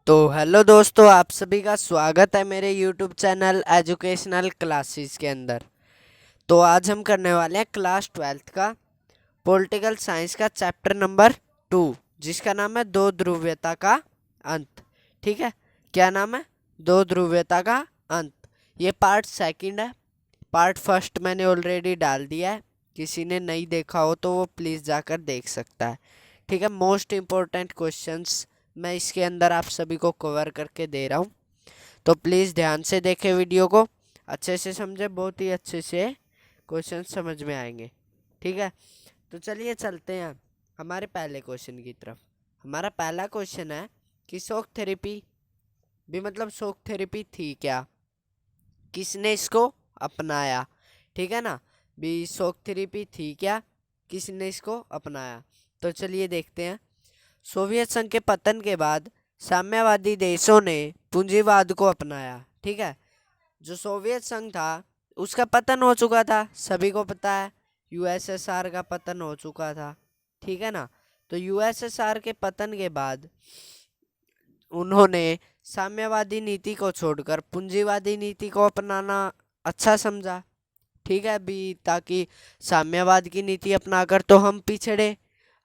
तो हेलो दोस्तों, आप सभी का स्वागत है मेरे यूट्यूब चैनल एजुकेशनल क्लासेस के अंदर। तो आज हम करने वाले हैं क्लास 12th का पॉलिटिकल साइंस का चैप्टर नंबर 2, जिसका नाम है दो ध्रुवीयता का अंत। ठीक है, क्या नाम है? दो ध्रुवीयता का अंत। ये पार्ट सेकंड है। पार्ट फर्स्ट मैंने ऑलरेडी डाल दिया है, किसी ने नहीं देखा हो तो वो प्लीज़ जाकर देख सकता है। ठीक है, मोस्ट इम्पोर्टेंट क्वेश्चंस मैं इसके अंदर आप सभी को कवर करके दे रहा हूँ, तो प्लीज़ ध्यान से देखें वीडियो को, अच्छे से समझे, बहुत ही अच्छे से क्वेश्चन समझ में आएंगे। ठीक है, तो चलिए चलते हैं हमारे पहले क्वेश्चन की तरफ। हमारा पहला क्वेश्चन है कि शॉक थेरेपी भी मतलब शॉक थेरेपी थी क्या, किसने इसको अपनाया? ठीक है ना, भी शॉक थेरेपी थी क्या, किसने इसको अपनाया? तो चलिए देखते हैं। सोवियत संघ के पतन के बाद साम्यवादी देशों ने पूंजीवाद को अपनाया। ठीक है, जो सोवियत संघ था उसका पतन हो चुका था, सभी को पता है। यूएसएसआर का पतन हो चुका था। ठीक है ना, तो यूएसएसआर के पतन के बाद उन्होंने साम्यवादी नीति को छोड़कर पूंजीवादी नीति को अपनाना अच्छा समझा। ठीक है भी, ताकि साम्यवाद की नीति अपनाकर तो हम पिछड़े,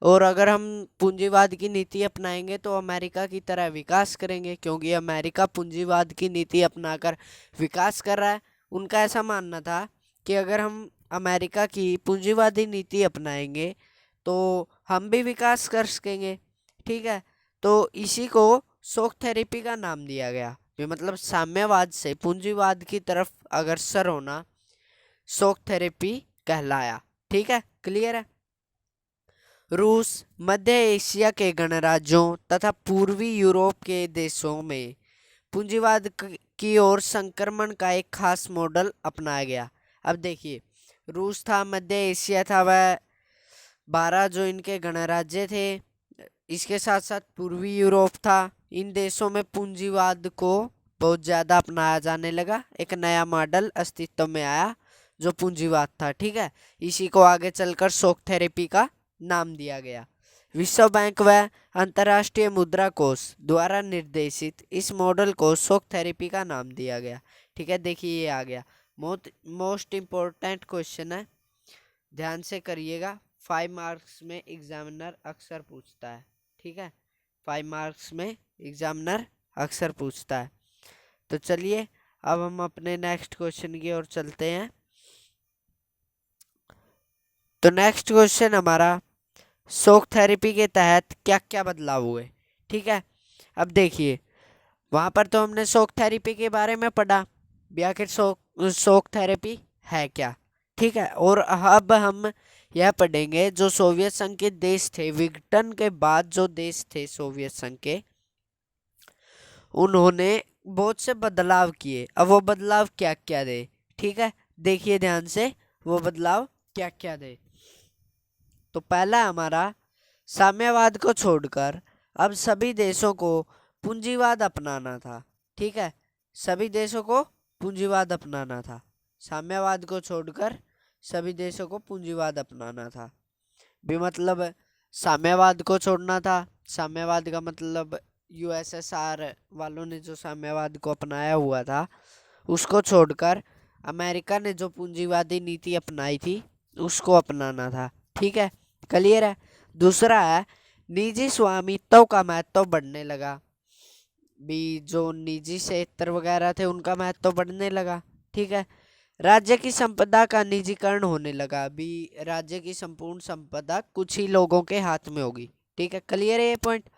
और अगर हम पूंजीवाद की नीति अपनाएंगे तो अमेरिका की तरह विकास करेंगे, क्योंकि अमेरिका पूंजीवाद की नीति अपनाकर विकास कर रहा है। उनका ऐसा मानना था कि अगर हम अमेरिका की पूंजीवादी नीति अपनाएंगे तो हम भी विकास कर सकेंगे। ठीक है, तो इसी को शॉक थेरेपी का नाम दिया गया। ये मतलब साम्यवाद से पूंजीवाद की तरफ अग्रसर होना शॉक थेरेपी कहलाया। ठीक है, क्लियर है? रूस, मध्य एशिया के गणराज्यों तथा पूर्वी यूरोप के देशों में पूंजीवाद की ओर संक्रमण का एक खास मॉडल अपनाया गया। अब देखिए, रूस था, मध्य एशिया था, वह 12 जो इनके गणराज्य थे, इसके साथ साथ पूर्वी यूरोप था। इन देशों में पूंजीवाद को बहुत ज़्यादा अपनाया जाने लगा। एक नया मॉडल अस्तित्व में आया जो पूंजीवाद था। ठीक है, इसी को आगे चलकर शॉक थेरेपी का नाम दिया गया। विश्व बैंक व अंतर्राष्ट्रीय मुद्रा कोष द्वारा निर्देशित इस मॉडल को शॉक थेरेपी का नाम दिया गया। ठीक है, देखिए ये आ गया मोस्ट इम्पोर्टेंट क्वेश्चन है, ध्यान से करिएगा। 5 मार्क्स में एग्जामिनर अक्सर पूछता है। ठीक है, 5 मार्क्स में एग्जामिनर अक्सर पूछता है। तो चलिए अब हम अपने नेक्स्ट क्वेश्चन की ओर चलते हैं। तो नेक्स्ट क्वेश्चन हमारा, शॉक थेरेपी के तहत क्या क्या बदलाव हुए? ठीक है, अब देखिए, वहाँ पर तो हमने शॉक थेरेपी के बारे में पढ़ा भी, आखिर शॉक थेरेपी है क्या। ठीक है, और अब हम यह पढ़ेंगे जो सोवियत संघ के देश थे, विघटन के बाद जो देश थे सोवियत संघ के, उन्होंने बहुत से बदलाव किए। अब वो बदलाव क्या क्या थे? ठीक है, देखिए ध्यान से, वो बदलाव क्या क्या थे। तो पहला हमारा, साम्यवाद को छोड़कर अब सभी देशों को पूंजीवाद अपनाना था। ठीक है, सभी देशों को पूंजीवाद अपनाना था। साम्यवाद को छोड़कर सभी देशों को पूंजीवाद अपनाना था भी, मतलब साम्यवाद को छोड़ना था। साम्यवाद का मतलब यूएसएसआर वालों ने जो साम्यवाद को अपनाया हुआ था उसको छोड़कर अमेरिका ने जो पूंजीवादी नीति अपनाई थी उसको अपनाना था। ठीक है, क्लियर है? दूसरा है, निजी स्वामित्व का महत्व बढ़ने लगा भी, जो निजी क्षेत्र वगैरह थे उनका महत्व बढ़ने लगा। ठीक है, राज्य की संपदा का निजीकरण होने लगा भी, राज्य की संपूर्ण संपदा कुछ ही लोगों के हाथ में होगी। ठीक है, क्लियर है ये पॉइंट?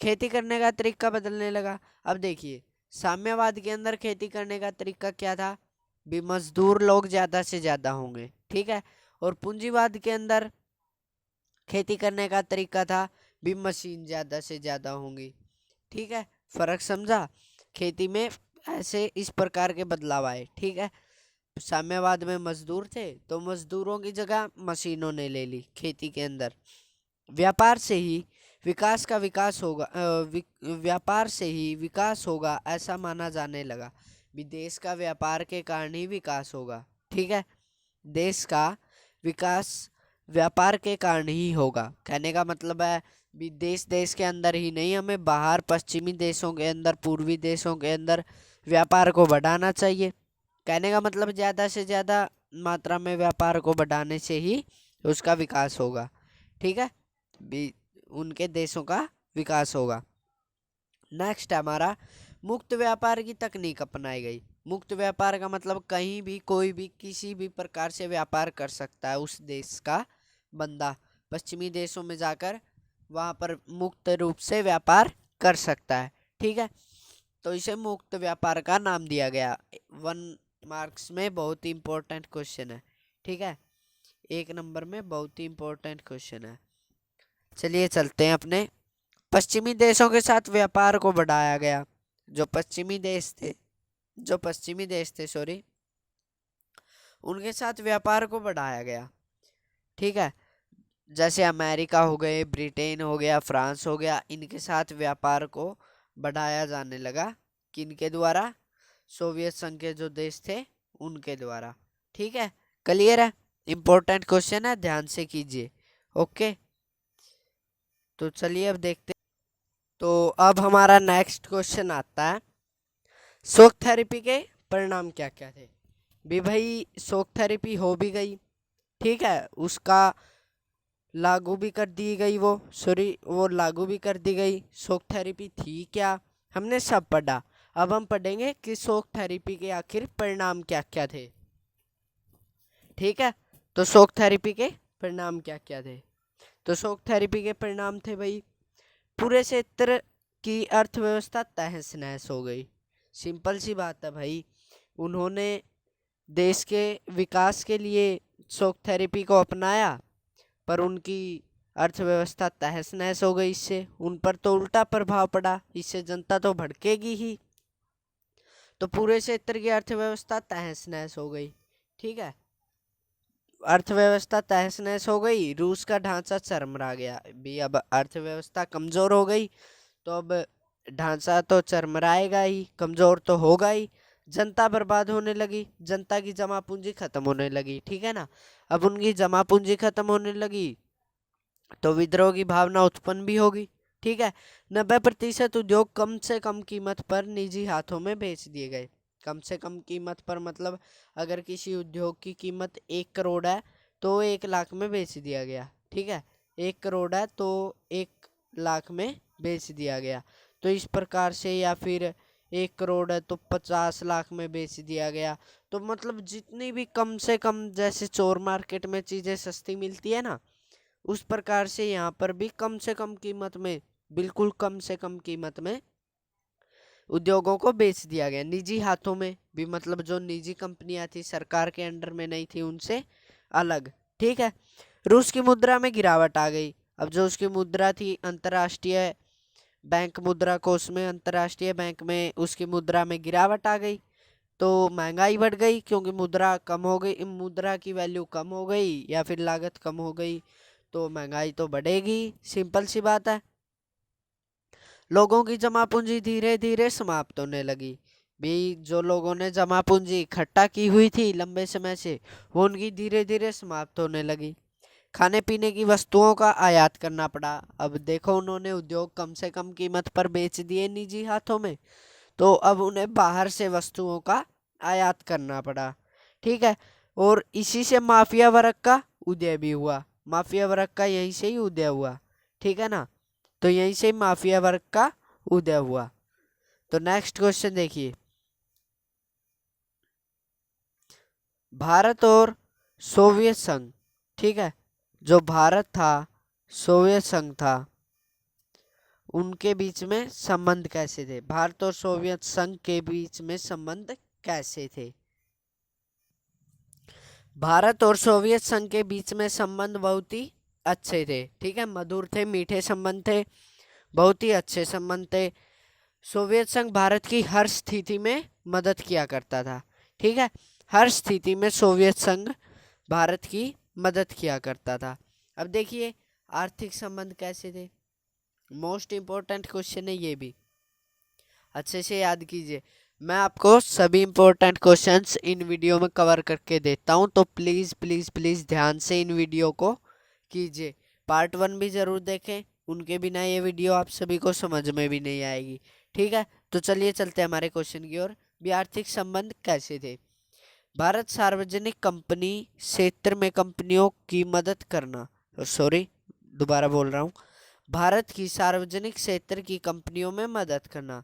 खेती करने का तरीका बदलने लगा। अब देखिए, साम्यवाद के अंदर खेती करने का तरीका क्या था भी, मजदूर लोग ज्यादा से ज्यादा होंगे। ठीक है, और पूंजीवाद के अंदर खेती करने का तरीका था भी, मशीन ज्यादा से ज्यादा होंगी। ठीक है, फर्क समझा? खेती में ऐसे इस प्रकार के बदलाव आए। ठीक है, साम्यवाद में मजदूर थे तो मजदूरों की जगह मशीनों ने ले ली खेती के अंदर। व्यापार से ही विकास का विकास होगा, व्यापार से ही विकास होगा ऐसा माना जाने लगा भी, देश का व्यापार के कारण ही विकास होगा। ठीक है, देश का विकास व्यापार के कारण ही होगा। कहने का मतलब है विदेश देश के अंदर ही नहीं, हमें बाहर पश्चिमी देशों के अंदर, पूर्वी देशों के अंदर व्यापार को बढ़ाना चाहिए। कहने का मतलब ज़्यादा से ज़्यादा मात्रा में व्यापार को बढ़ाने से ही उसका विकास होगा। ठीक है, उनके देशों का विकास होगा। नेक्स्ट हमारा मुक्त व्यापार की तकनीक अपनाई गई। मुक्त व्यापार का मतलब कहीं भी कोई भी किसी भी प्रकार से व्यापार कर सकता है उस देश का बंदा, पश्चिमी देशों में जाकर वहाँ पर मुक्त रूप से व्यापार कर सकता है। ठीक है, तो इसे मुक्त व्यापार का नाम दिया गया। 1 मार्क्स में बहुत ही इंपॉर्टेंट क्वेश्चन है। ठीक है, 1 नंबर में बहुत ही इंपॉर्टेंट क्वेश्चन है। चलिए चलते हैं अपने पश्चिमी देशों के साथ व्यापार को बढ़ाया गया। जो पश्चिमी देश थे सॉरी, उनके साथ व्यापार को बढ़ाया गया। ठीक है, जैसे अमेरिका हो गए, ब्रिटेन हो गया, फ्रांस हो गया, इनके साथ व्यापार को बढ़ाया जाने लगा। किनके द्वारा? सोवियत संघ के जो देश थे उनके द्वारा। ठीक है, क्लियर है? इंपॉर्टेंट क्वेश्चन है, ध्यान से कीजिए। ओके, तो चलिए अब देखते। तो अब हमारा नेक्स्ट क्वेश्चन आता है, शॉक थेरेपी के परिणाम क्या क्या थे? भी भाई शॉक थेरेपी हो भी गई, ठीक है, उसका लागू भी कर दी गई, वो लागू भी कर दी गई। शॉक थेरेपी थी क्या, हमने सब पढ़ा। अब हम पढ़ेंगे कि शॉक थेरेपी के आखिर परिणाम क्या क्या थे। ठीक है, तो शॉक थेरेपी के परिणाम क्या क्या थे? तो शॉक थेरेपी के परिणाम थे भाई, पूरे क्षेत्र की अर्थव्यवस्था तहस नहस हो गई। सिंपल सी बात है भाई, उन्होंने देश के विकास के लिए शॉक थेरेपी को अपनाया, पर उनकी अर्थव्यवस्था तहस नहस हो गई। इससे उन पर तो उल्टा प्रभाव पड़ा, इससे जनता तो भड़केगी ही। तो पूरे क्षेत्र की अर्थव्यवस्था तहस नहस हो गई। ठीक है, अर्थव्यवस्था तहस नहस हो गई, रूस का ढांचा चरमरा गया भी। अब अर्थव्यवस्था कमजोर हो गई तो अब ढांचा तो चरमराएगा ही, कमजोर तो होगा ही। जनता बर्बाद होने लगी, जनता की जमा पूंजी खत्म होने लगी। ठीक है ना, अब उनकी जमा पूंजी खत्म होने लगी तो विद्रोह की भावना उत्पन्न भी होगी। ठीक है, 90% उद्योग कम से कम कीमत पर निजी हाथों में बेच दिए गए। कम से कम कीमत पर मतलब अगर किसी उद्योग की कीमत 1 करोड़ है तो 1 लाख में बेच दिया गया। ठीक है, 1 करोड़ है तो 1 लाख में बेच दिया गया। तो इस प्रकार से, या फिर 1 करोड़ है तो 50 लाख में बेच दिया गया। तो मतलब जितनी भी कम से कम, जैसे चोर मार्केट में चीज़ें सस्ती मिलती है ना, उस प्रकार से यहाँ पर भी कम से कम कीमत में, बिल्कुल कम से कम कीमत में उद्योगों को बेच दिया गया, निजी हाथों में भी। मतलब जो निजी कंपनियां थी, सरकार के अंडर में नहीं थी, उनसे अलग। ठीक है, रूस की मुद्रा में गिरावट आ गई। अब जो उसकी मुद्रा थी अंतर्राष्ट्रीय बैंक मुद्रा कोष में, अंतर्राष्ट्रीय बैंक में उसकी मुद्रा में गिरावट आ गई तो महंगाई बढ़ गई, क्योंकि मुद्रा कम हो गई, मुद्रा की वैल्यू कम हो गई या फिर लागत कम हो गई तो महंगाई तो बढ़ेगी। सिंपल सी बात है। लोगों की जमा पूंजी धीरे धीरे समाप्त होने लगी भी। जो लोगों ने जमा पूंजी इकट्ठा की हुई थी लंबे समय से, वो उनकी धीरे धीरे समाप्त होने लगी। खाने पीने की वस्तुओं का आयात करना पड़ा। अब देखो, उन्होंने उद्योग कम से कम कीमत पर बेच दिए निजी हाथों में, तो अब उन्हें बाहर से वस्तुओं का आयात करना पड़ा। ठीक है, और इसी से माफिया वर्ग का उदय भी हुआ। माफिया वर्ग का यहीं से ही उदय हुआ। ठीक है ना, तो यहीं से माफिया वर्ग का उदय हुआ। तो नेक्स्ट क्वेश्चन देखिए, भारत और सोवियत संघ। ठीक है, जो भारत था, सोवियत संघ था, उनके बीच में संबंध कैसे थे? भारत और सोवियत संघ के बीच में संबंध कैसे थे? भारत और सोवियत संघ के बीच में संबंध बहुत ही अच्छे थे। ठीक है, मधुर थे, मीठे संबंध थे, बहुत ही अच्छे संबंध थे। सोवियत संघ भारत की हर स्थिति में मदद किया करता था। ठीक है, हर स्थिति में सोवियत संघ भारत की मदद किया करता था। अब देखिए आर्थिक संबंध कैसे थे, मोस्ट इम्पोर्टेंट क्वेश्चन है ये भी, अच्छे से याद कीजिए। मैं आपको सभी इम्पोर्टेंट क्वेश्चंस इन वीडियो में कवर करके देता हूं, तो प्लीज़ प्लीज़ प्लीज़ ध्यान से इन वीडियो को कीजिए। पार्ट 1 भी ज़रूर देखें, उनके बिना ये वीडियो आप सभी को समझ में भी नहीं आएगी। ठीक है, तो चलिए चलते हैं हमारे क्वेश्चन की ओर। भी आर्थिक संबंध कैसे थे? भारत सार्वजनिक कंपनी क्षेत्र में कंपनियों की मदद करना, सॉरी दोबारा बोल रहा हूँ, भारत की सार्वजनिक क्षेत्र की कंपनियों में मदद करना।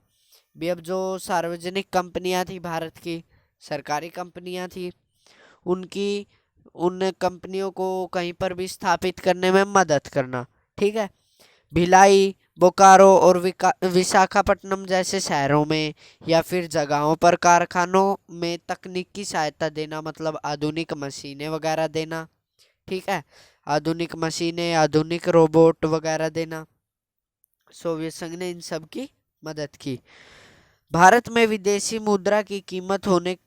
भी अब जो सार्वजनिक कंपनियां थी भारत की, सरकारी कंपनियां थी, उनकी उन कंपनियों को कहीं पर भी स्थापित करने में मदद करना। ठीक है, भिलाई, बोकारो और विशाखापट्टनम जैसे शहरों में या फिर जगहों पर कारखानों में तकनीकी सहायता देना, मतलब आधुनिक मशीनें वगैरह देना। ठीक है, आधुनिक मशीनें, आधुनिक रोबोट वगैरह देना। सोवियत संघ ने इन सब की मदद की। भारत में विदेशी मुद्रा की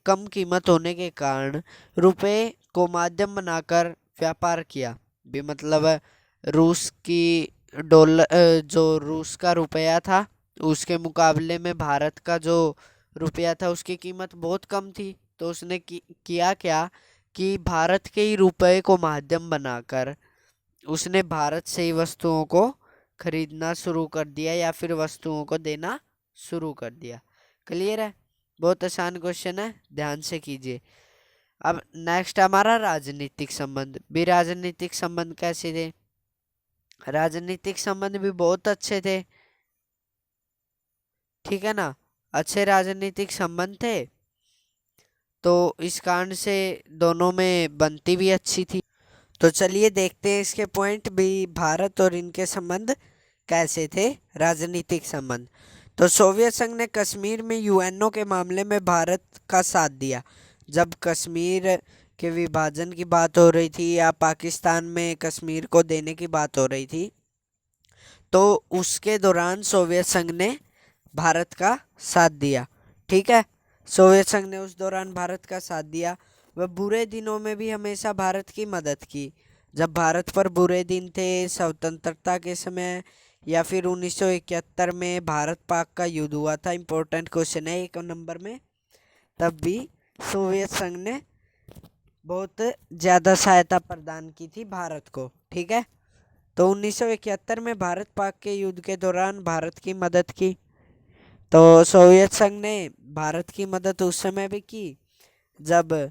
कम कीमत होने के कारण रुपए को माध्यम बनाकर व्यापार किया। भी मतलब रूस की जो रूस का रुपया था उसके मुकाबले में भारत का जो रुपया था उसकी कीमत बहुत कम थी। तो उसने किया क्या कि भारत के ही रुपए को माध्यम बनाकर उसने भारत से ही वस्तुओं को खरीदना शुरू कर दिया या फिर वस्तुओं को देना शुरू कर दिया। क्लियर है? बहुत आसान क्वेश्चन है, ध्यान से कीजिए। अब नेक्स्ट हमारा राजनीतिक संबंध। भी राजनीतिक संबंध कैसे थे? राजनीतिक संबंध भी बहुत अच्छे थे। ठीक है ना, अच्छे राजनीतिक संबंध थे, तो इस कारण से दोनों में बनती भी अच्छी थी। तो चलिए देखते हैं इसके पॉइंट भी, भारत और इनके संबंध कैसे थे, राजनीतिक संबंध। तो सोवियत संघ ने कश्मीर में यूएनओ के मामले में भारत का साथ दिया। जब कश्मीर के विभाजन की बात हो रही थी या पाकिस्तान में कश्मीर को देने की बात हो रही थी, तो उसके दौरान सोवियत संघ ने भारत का साथ दिया। ठीक है, सोवियत संघ ने उस दौरान भारत का साथ दिया। वह बुरे दिनों में भी हमेशा भारत की मदद की। जब भारत पर बुरे दिन थे, स्वतंत्रता के समय या फिर 1971 में भारत पाक का युद्ध हुआ था, इम्पोर्टेंट क्वेश्चन है 1 नंबर में, तब भी सोवियत संघ ने बहुत ज़्यादा सहायता प्रदान की थी भारत को। ठीक है, तो 1971 में भारत पाक के युद्ध के दौरान भारत की मदद की। तो सोवियत संघ ने भारत की मदद उस समय भी की जब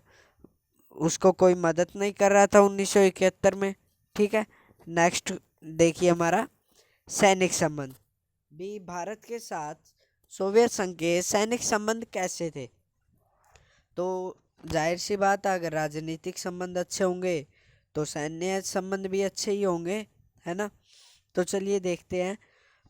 उसको कोई मदद नहीं कर रहा था 1971 में। ठीक है, नेक्स्ट देखिए हमारा सैनिक संबंध। भी भारत के साथ सोवियत संघ के सैनिक संबंध कैसे थे? तो जाहिर सी बात है, अगर राजनीतिक संबंध अच्छे होंगे तो सैन्य संबंध भी अच्छे ही होंगे, है ना। तो चलिए देखते हैं।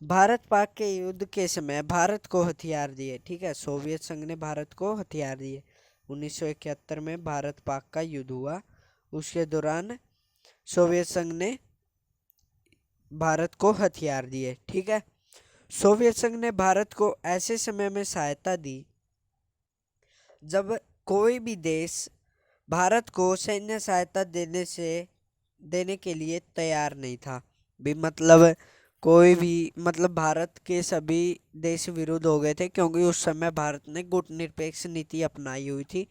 भारत पाक के युद्ध के समय भारत को हथियार दिए। ठीक है, सोवियत संघ ने भारत को हथियार दिए। 1971 में भारत पाक का युद्ध हुआ, उसके दौरान सोवियत संघ ने भारत को हथियार दिए। ठीक है, सोवियत संघ ने भारत को ऐसे समय में सहायता दी जब कोई भी देश भारत को सैन्य सहायता देने के लिए तैयार नहीं था। भी मतलब कोई भी, मतलब भारत के सभी देश विरुद्ध हो गए थे, क्योंकि उस समय भारत ने गुटनिरपेक्ष नीति अपनाई हुई थी,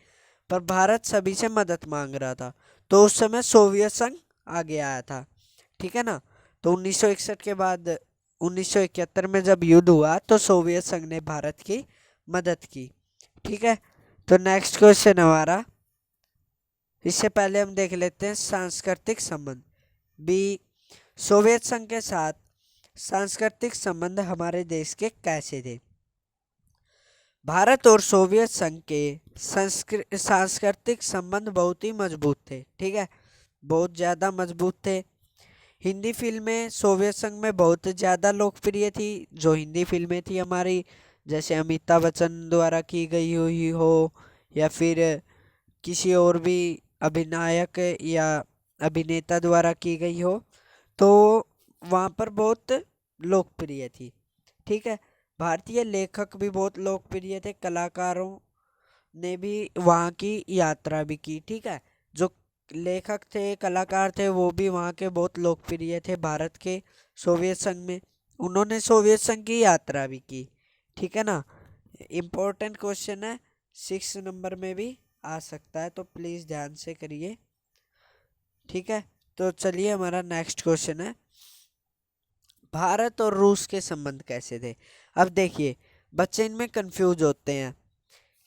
पर भारत सभी से मदद मांग रहा था। तो उस समय सोवियत संघ आगे आया था। ठीक है ना, तो 1961 के बाद 1971 में जब युद्ध हुआ तो सोवियत संघ ने भारत की मदद की। ठीक है, तो नेक्स्ट क्वेश्चन हमारा, इससे पहले हम देख लेते हैं सांस्कृतिक संबंध। भी सोवियत संघ के साथ सांस्कृतिक संबंध हमारे देश के कैसे थे? भारत और सोवियत संघ के सांस्कृतिक संबंध बहुत ही मजबूत थे। ठीक है, बहुत ज़्यादा मजबूत थे। हिंदी फिल्में सोवियत संघ में बहुत ज़्यादा लोकप्रिय थी। जो हिंदी फिल्में थी हमारी, जैसे अमिताभ बच्चन द्वारा की गई हुई हो या फिर किसी और भी अभिनायक या अभिनेता द्वारा की गई हो, तो वहाँ पर बहुत लोकप्रिय थी। ठीक है, भारतीय लेखक भी बहुत लोकप्रिय थे, कलाकारों ने भी वहाँ की यात्रा भी की। ठीक है, जो लेखक थे, कलाकार थे, वो भी वहाँ के बहुत लोकप्रिय थे भारत के सोवियत संघ में। उन्होंने सोवियत संघ की यात्रा भी की। ठीक है ना, इम्पोर्टेंट क्वेश्चन है, 6 नंबर में भी आ सकता है, तो प्लीज़ ध्यान से करिए। ठीक है, तो चलिए हमारा नेक्स्ट क्वेश्चन है, भारत और रूस के संबंध कैसे थे। अब देखिए बच्चे इनमें कंफ्यूज होते हैं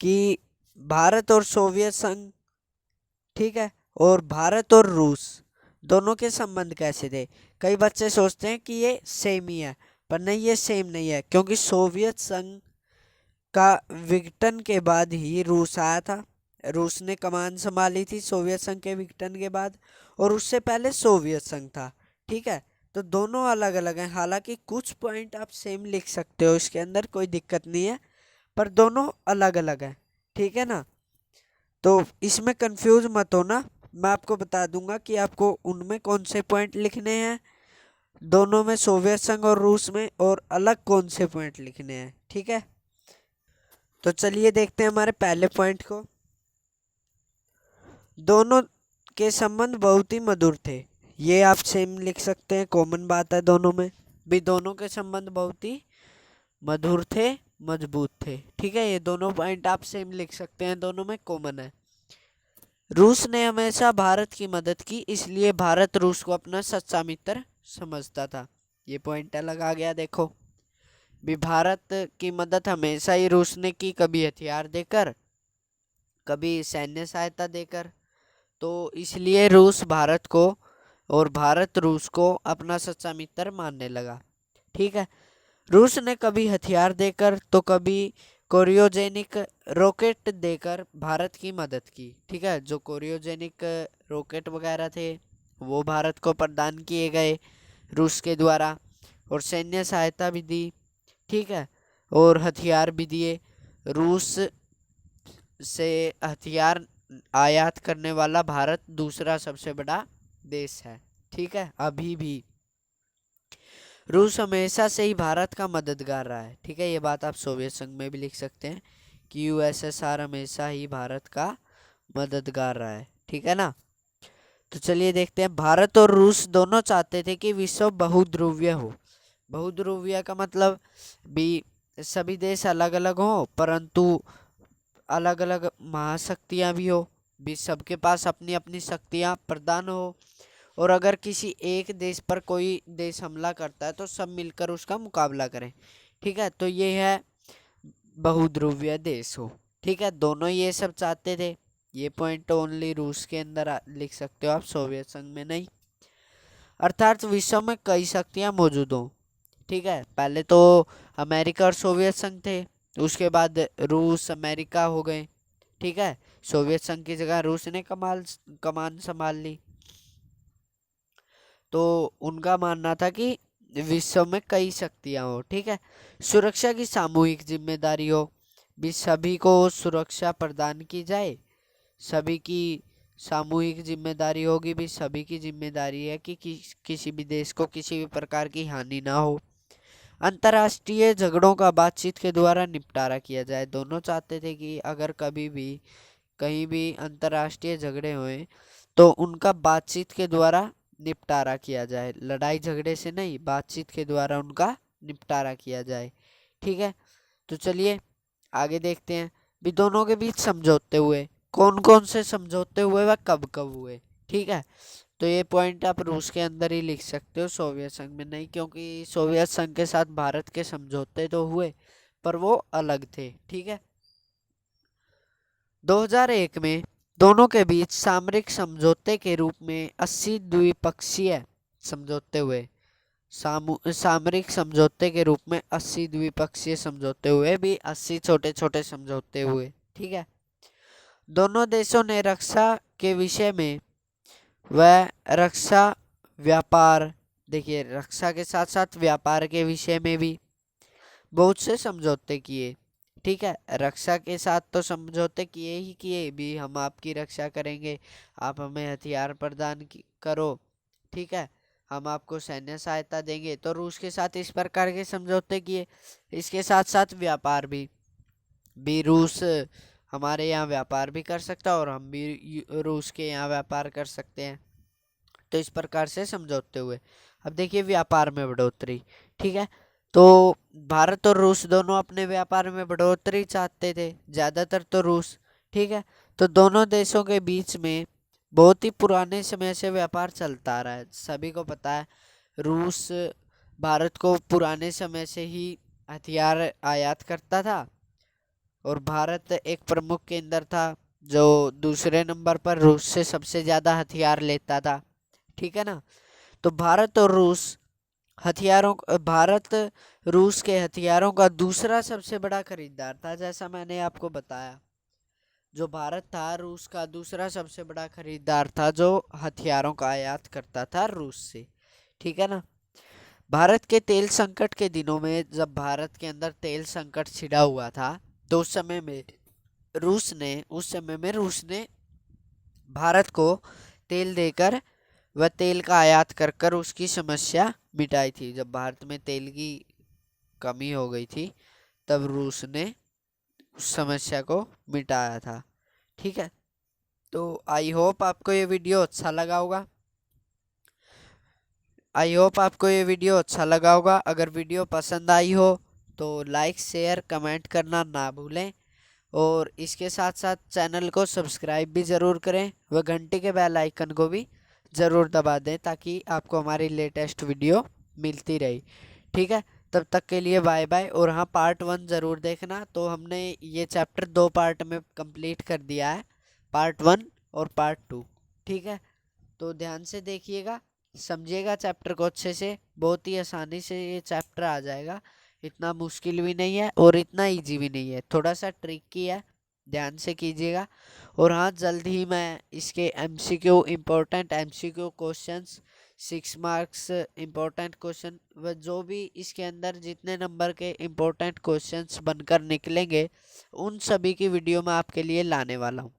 कि भारत और सोवियत संघ, ठीक है, और भारत और रूस दोनों के संबंध कैसे थे। कई बच्चे सोचते हैं कि ये सेम ही है, पर नहीं, ये सेम नहीं है, क्योंकि सोवियत संघ का विघटन के बाद ही रूस आया था। रूस ने कमान संभाली थी सोवियत संघ के विघटन के बाद, और उससे पहले सोवियत संघ था, ठीक है। तो दोनों अलग अलग हैं, हालांकि कुछ पॉइंट आप सेम लिख सकते हो, इसके अंदर कोई दिक्कत नहीं है, पर दोनों अलग अलग हैं, ठीक है ना। तो इसमें कंफ्यूज मत होना, मैं आपको बता दूंगा कि आपको उनमें कौन से पॉइंट लिखने हैं, दोनों में, सोवियत संघ और रूस में, और अलग कौन से पॉइंट लिखने हैं, ठीक है। तो चलिए देखते हैं हमारे पहले पॉइंट को। दोनों के संबंध बहुत ही मधुर थे, ये आप सेम लिख सकते हैं, कॉमन बात है दोनों में भी, दोनों के संबंध बहुत ही मधुर थे, मजबूत थे, ठीक है। ये दोनों पॉइंट आप सेम लिख सकते हैं, दोनों में कॉमन है। रूस ने हमेशा भारत की मदद की, इसलिए भारत रूस को अपना सच्चा मित्र समझता था। ये पॉइंट अलग आ गया, देखो भी, भारत की मदद हमेशा ही रूस ने की, कभी हथियार देकर, कभी सैन्य सहायता देकर। तो इसलिए रूस भारत को और भारत रूस को अपना सच्चा मित्र मानने लगा, ठीक है। रूस ने कभी हथियार देकर तो कभी कोरियोजेनिक रॉकेट देकर भारत की मदद की, ठीक है। जो कोरियोजेनिक रॉकेट वगैरह थे वो भारत को प्रदान किए गए रूस के द्वारा, और सैन्य सहायता भी दी, ठीक है, और हथियार भी दिए। रूस से हथियार आयात करने वाला भारत दूसरा सबसे बड़ा देश है, ठीक है, अभी भी। रूस हमेशा से ही भारत का मददगार रहा है, ठीक है। ये बात आप सोवियत संघ में भी लिख सकते हैं कि यूएसएसआर हमेशा ही भारत का मददगार रहा है, ठीक है ना। तो चलिए देखते हैं, भारत और रूस दोनों चाहते थे कि विश्व बहुध्रुवीय हो। बहुध्रुवीय का मतलब भी सभी देश अलग अलग हों, परंतु अलग अलग महाशक्तियां भी हो, भी सबके पास अपनी अपनी शक्तियां प्रदान हो, और अगर किसी एक देश पर कोई देश हमला करता है तो सब मिलकर उसका मुकाबला करें, ठीक है। तो ये है बहुध्रुवीय देश हो, ठीक है। दोनों ये सब चाहते थे। ये पॉइंट ओनली रूस के अंदर लिख सकते हो आप, सोवियत संघ में नहीं। अर्थात विश्व में कई शक्तियां मौजूद हों, ठीक है। पहले तो अमेरिका और सोवियत संघ थे, उसके बाद रूस अमेरिका हो गए, ठीक है। सोवियत संघ की जगह रूस ने कमान संभाल ली। तो उनका मानना था कि विश्व में कई शक्तियां हो, ठीक है। सुरक्षा की सामूहिक जिम्मेदारी हो, भी सभी को सुरक्षा प्रदान की जाए, सभी की सामूहिक जिम्मेदारी होगी, भी सभी की जिम्मेदारी है कि किसी भी देश को किसी भी प्रकार की हानि ना हो। अंतर्राष्ट्रीय झगड़ों का बातचीत के द्वारा निपटारा किया जाए। दोनों चाहते थे कि अगर कभी भी कहीं भी अंतर्राष्ट्रीय झगड़े हुए तो उनका बातचीत के द्वारा निपटारा किया जाए, लड़ाई झगड़े से नहीं, बातचीत के द्वारा उनका निपटारा किया जाए, ठीक है। तो चलिए आगे देखते हैं, भी दोनों के बीच समझौते हुए, कौन कौन से समझौते हुए व कब कब हुए, ठीक है। तो ये पॉइंट आप रूस के अंदर ही लिख सकते हो, सोवियत संघ में नहीं, क्योंकि सोवियत संघ के साथ भारत के समझौते तो हुए पर वो अलग थे, ठीक है। 2001 में दोनों के बीच सामरिक समझौते के रूप में 80 द्विपक्षीय समझौते हुए, सामरिक समझौते के रूप में 80 द्विपक्षीय समझौते हुए, भी 80 छोटे छोटे समझौते हुए, ठीक है। दोनों देशों ने रक्षा के विषय में व रक्षा व्यापार, देखिए रक्षा के साथ साथ व्यापार के विषय में भी बहुत से समझौते किए, ठीक है। रक्षा के साथ तो समझौते किए ही किए, भी हम आपकी रक्षा करेंगे, आप हमें हथियार प्रदान करो, ठीक है, हम आपको सैन्य सहायता देंगे। तो रूस के साथ इस प्रकार के समझौते किए। इसके साथ साथ व्यापार भी रूस हमारे यहाँ व्यापार भी कर सकता है और हम भी रूस के यहाँ व्यापार कर सकते हैं। तो इस प्रकार से समझौते हुए। अब देखिए व्यापार में बढ़ोतरी, ठीक है। तो भारत और रूस दोनों अपने व्यापार में बढ़ोतरी चाहते थे, ज़्यादातर तो रूस, ठीक है। तो दोनों देशों के बीच में बहुत ही पुराने समय से व्यापार चलता आ रहा है। सभी को पता है रूस भारत को पुराने समय से ही हथियार आयात करता था और भारत एक प्रमुख केंद्र था जो दूसरे नंबर पर रूस से सबसे ज़्यादा हथियार लेता था। ठीक है ना। तो भारत रूस के हथियारों का दूसरा सबसे बड़ा खरीदार था। जैसा मैंने आपको बताया, जो भारत था रूस का दूसरा सबसे बड़ा खरीदार था जो हथियारों का आयात करता था रूस से। ठीक है ना। भारत के तेल संकट के दिनों में जब भारत के अंदर तेल संकट छिड़ा हुआ था, तो उस समय में रूस ने भारत को तेल देकर व तेल का आयात कर कर उसकी समस्या मिटाई थी। जब भारत में तेल की कमी हो गई थी तब रूस ने उस समस्या को मिटाया था। ठीक है। तो आई होप आपको ये वीडियो अच्छा लगा होगा। अगर वीडियो पसंद आई हो तो लाइक शेयर कमेंट करना ना भूलें और इसके साथ साथ चैनल को सब्सक्राइब भी ज़रूर करें व घंटे के बेल आइकन को भी ज़रूर दबा दें ताकि आपको हमारी लेटेस्ट वीडियो मिलती रहे। ठीक है। तब तक के लिए बाय बाय। और हाँ, पार्ट 1 ज़रूर देखना। तो हमने ये चैप्टर 2 पार्ट में कंप्लीट कर दिया है, पार्ट 1 और पार्ट 2। ठीक है। तो ध्यान से देखिएगा, समझिएगा चैप्टर को अच्छे से। बहुत ही आसानी से ये चैप्टर आ जाएगा। इतना मुश्किल भी नहीं है और इतना इजी भी नहीं है, थोड़ा सा ट्रिकी है। ध्यान से कीजिएगा। और हाँ, जल्द ही मैं इसके important MCQ questions, 6 marks important question व जो भी इसके अंदर जितने नंबर के इम्पोर्टेंट क्वेश्चंस बनकर निकलेंगे उन सभी की वीडियो मैं आपके लिए लाने वाला हूँ।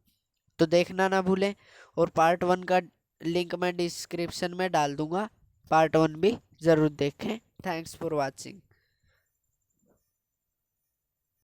तो देखना ना भूलें। और पार्ट 1 का लिंक मैं डिस्क्रिप्शन में डाल दूंगा, पार्ट 1 भी ज़रूर देखें। Thanks for watching.